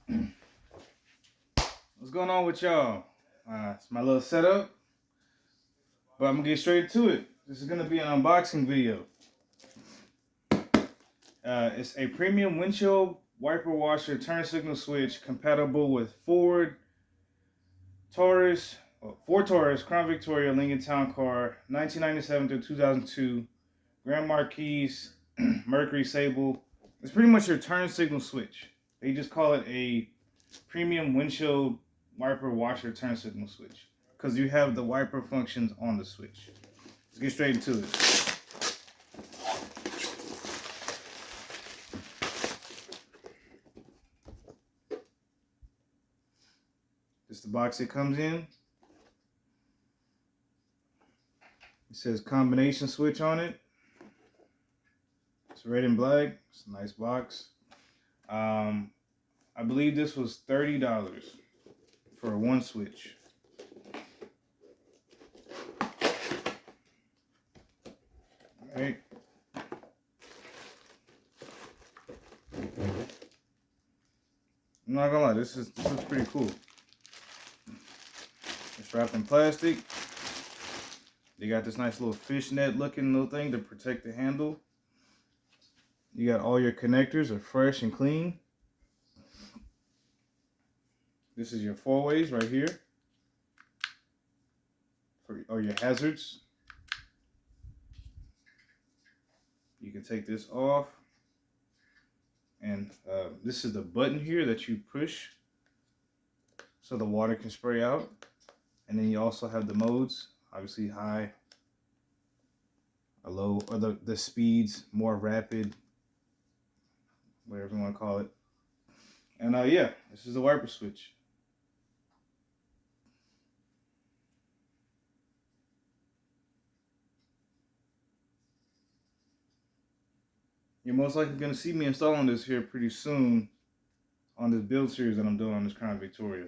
What's going on with y'all? It's my little setup, but I'm gonna get straight to it. This is gonna be an unboxing video. It's a premium windshield wiper washer turn signal switch compatible with Ford Taurus, Crown Victoria, Lincoln Town Car, 1997 through 2002, Grand Marquis, Mercury, Sable. It's pretty much your turn signal switch. They just call it a premium windshield wiper washer turn signal switch because you have the wiper functions on the switch. Let's get straight into it. This is the box it comes in. It says combination switch on it. It's red and black. It's a nice box. I believe this was $30 for one switch. Alright. I'm not gonna lie, this looks pretty cool. It's wrapped in plastic. They got this nice little fishnet looking little thing to protect the handle. You got all your connectors are fresh and clean. This is your 4-ways right here for your hazards. You can take this off, and this is the button here that you push so the water can spray out. And then you also have the modes, obviously high, a low, or the speeds, more rapid, whatever you want to call it. And yeah, this is the wiper switch. You're most likely going to see me installing this here pretty soon on this build series that I'm doing on this Crown Victoria.